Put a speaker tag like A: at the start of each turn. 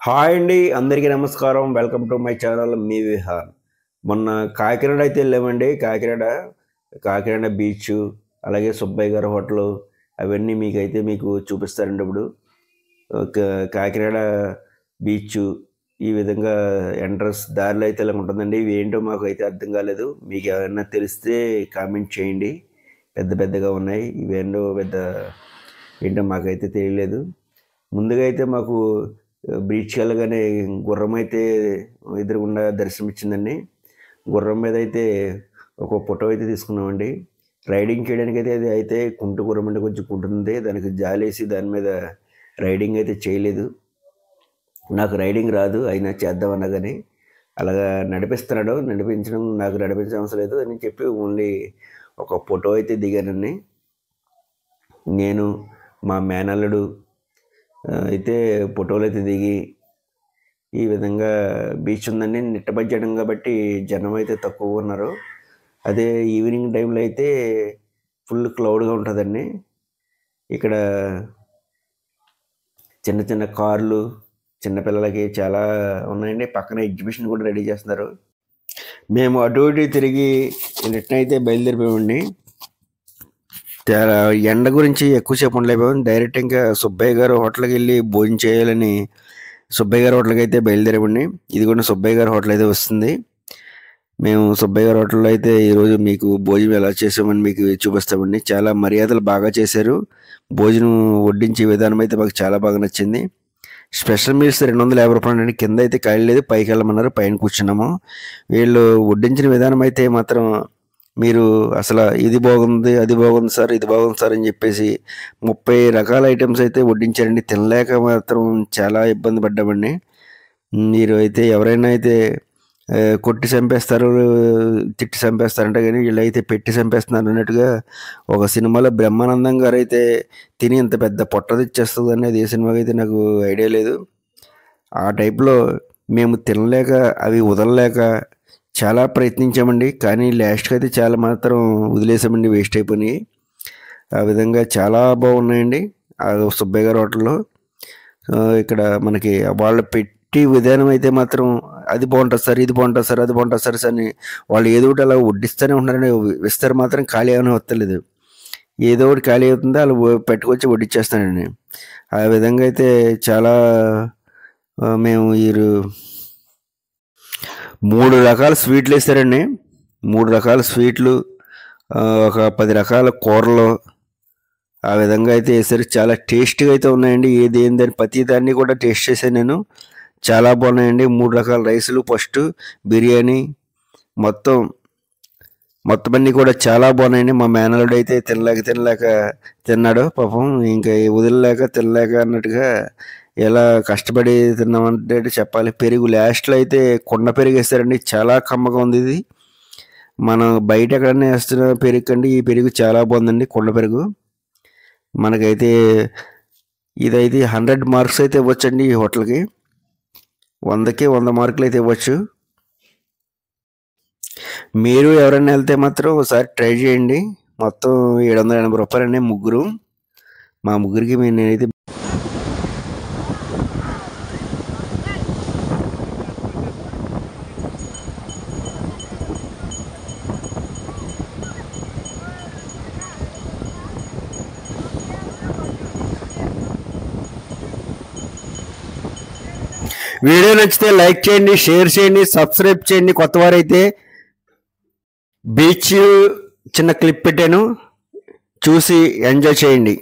A: Hi అండి, అందరికీ నమస్కారం. వెల్కమ్ టు మై ఛానల్ మీ విహార్. మొన్న కాకినాడ అయితే వెళ్ళామండి. కాకినాడ బీచ్, అలాగే సుబ్బయ్య గారి హోటల్, అవన్నీ మీకు చూపిస్తారండి. ఇప్పుడు కాకినాడ బీచ్ ఈ విధంగా ఎంట్రన్స్ దారిలో అయితే ఇలా ఉంటుందండి. ఇవి ఏంటో మాకు అయితే అర్థం కాలేదు. మీకు ఏమైనా తెలిస్తే కామెంట్ చేయండి. పెద్దగా ఉన్నాయి. ఇవేంటో ఏంటో మాకైతే తెలియలేదు. ముందుగా అయితే మాకు బీచ్కి వెళ్ళగానే గుర్రం అయితే ఎదురుగుండా దర్శనమిచ్చిందండి. గుర్రం మీద అయితే ఒక ఫోటో అయితే తీసుకున్నామండి. రైడింగ్ చేయడానికి అయితే కుంటు గుర్రం అంటే కొంచెం కుంటుంది. దానికి జాలేసి దాని మీద రైడింగ్ అయితే చేయలేదు. నాకు రైడింగ్ రాదు, అయినా చేద్దామన్నా కానీ అలాగా నడిపిస్తున్నాడు. నాకు నడిపించడం అవసరం లేదు అని చెప్పి ఓన్లీ ఒక ఫోటో అయితే దిగానండి. నేను మా మేనల్లుడు అయితే ఫోటోలు అయితే దిగి ఈ విధంగా బీచ్ ఉందండి. నిట్టబడ్జడం కాబట్టి జనం అయితే తక్కువ ఉన్నారు. అదే ఈవినింగ్ టైంలో అయితే ఫుల్ క్లౌడ్గా ఉంటుందండి. ఇక్కడ చిన్న కార్లు, చిన్నపిల్లలకి చాలా ఉన్నాయండి. పక్కన ఎగ్జిబిషన్ కూడా రెడీ చేస్తున్నారు. మేము అటు ఇటు తిరిగి రిటర్న్ అయితే బయలుదేరిపోయామండి. చాలా ఎండ గురించి ఎక్కువసేపు ఉండలేకపోయాం. డైరెక్ట్ ఇంకా సుబ్బయ్య గారు హోటల్కి వెళ్ళి భోజనం చేయాలని సుబ్బయ్య గారి హోటల్కి అయితే బయలుదేరామండి. ఇది కూడా సుబ్బయ్య గారి హోటల్ అయితే వస్తుంది. మేము సుబ్బయ్య గారి హోటల్లో అయితే ఈరోజు మీకు భోజనం ఎలా చేసామని మీకు చూపిస్తామండి. చాలా మర్యాదలు బాగా చేశారు. భోజనం వడ్డించే విధానం అయితే మాకు చాలా బాగా నచ్చింది. స్పెషల్ మీల్స్ 250 రూపాయలు అండి. కింద అయితే ఖాళీ లేదు, పైకి వెళ్ళమన్నారు. పైన కూర్చున్నాము. వీళ్ళు వడ్డించిన విధానం అయితే మాత్రం మీరు అసలు ఇది బాగుంది, అది బాగుంది సార్, ఇది బాగుంది సార్ అని చెప్పేసి 30 రకాల ఐటమ్స్ అయితే వడ్డించారండి. తినలేక మాత్రం చాలా ఇబ్బంది పడ్డామండి. మీరు అయితే ఎవరైనా అయితే కొట్టి చంపేస్తారు, తిట్టి చంపేస్తారంట, కానీ వీళ్ళైతే పెట్టి చంపేస్తున్నారు అన్నట్టుగా ఒక సినిమాలో బ్రహ్మానందం గారు అయితే తిని ఇంత పెద్ద పొట్ట తెచ్చేస్తుంది అనేది ఏ సినిమాకి అయితే నాకు ఐడియా లేదు. ఆ టైప్లో మేము తినలేక అవి వదలలేక చాలా ప్రయత్నించామండి. కానీ లాస్ట్కి అయితే చాలా మాత్రం వదిలేసామండి, వేస్ట్ అయిపోయినాయి. ఆ విధంగా చాలా బాగున్నాయండి ఆ సుబ్బయ్య గారి హోటల్లో. ఇక్కడ మనకి వాళ్ళు పెట్టి విధానం అయితే మాత్రం అది బాగుంటుంది సార్, ఇది బాగుంటుంది సార్, అది బాగుంటుంది సార్ అని వాళ్ళు ఏదో ఒకటి అలా వడ్డిస్తూనే ఉంటారండి. విస్తారు మాత్రం ఖాళీ ఏమైనా వస్తలేదు. ఏదో ఒకటి ఖాళీ అవుతుందో వాళ్ళు పెట్టుకొచ్చి వడ్డిచ్చేస్తానండి. ఆ విధంగా అయితే చాలా మేము 3 రకాల స్వీట్లు వేస్తారండి. 3 రకాల స్వీట్లు, ఒక 10 రకాల కూరలు, ఆ విధంగా అయితే వేసారు. చాలా టేస్టీగా అయితే ఉన్నాయండి. ఏందని ప్రతి దాన్ని కూడా టేస్ట్ చేశాను నేను. చాలా బాగున్నాయండి. 3 రకాల రైసులు, ఫస్ట్ బిర్యానీ, మొత్తం అన్నీ కూడా చాలా బాగున్నాయండి. మా మేనల్లుడు అయితే తినలేక తిన్నాడు పాపం. ఇంకా వదిలేక తినలేక అన్నట్టుగా ఎలా కష్టపడి తిన్నామంటే చెప్పాలి. పెరుగు లాస్ట్లో అయితే కుండ పెరుగు వేస్తారండి. చాలా కమ్మగా ఉంది ఇది. మనం బయట ఎక్కడన్నా వేస్తున్న పెరుగు కండి ఈ పెరుగు చాలా బాగుందండి, కుండ పెరుగు. మనకైతే ఇదైతే 100 మార్క్స్ అయితే ఇవ్వచ్చండి. ఈ హోటల్కి 100కి 100 మార్కులు అయితే ఇవ్వచ్చు. మీరు ఎవరైనా వెళ్తే మాత్రం ఒకసారి ట్రై చేయండి. మొత్తం 780 రూపాయలండి ముగ్గురు. మా ముగ్గురికి నేనైతే వీడియో నచ్చితే లైక్ చేయండి, షేర్ చేయండి, సబ్స్క్రైబ్ చేయండి. కొత్త వారైతే బీచ్ చిన్న క్లిప్ పెట్టాను, చూసి ఎంజాయ్ చేయండి.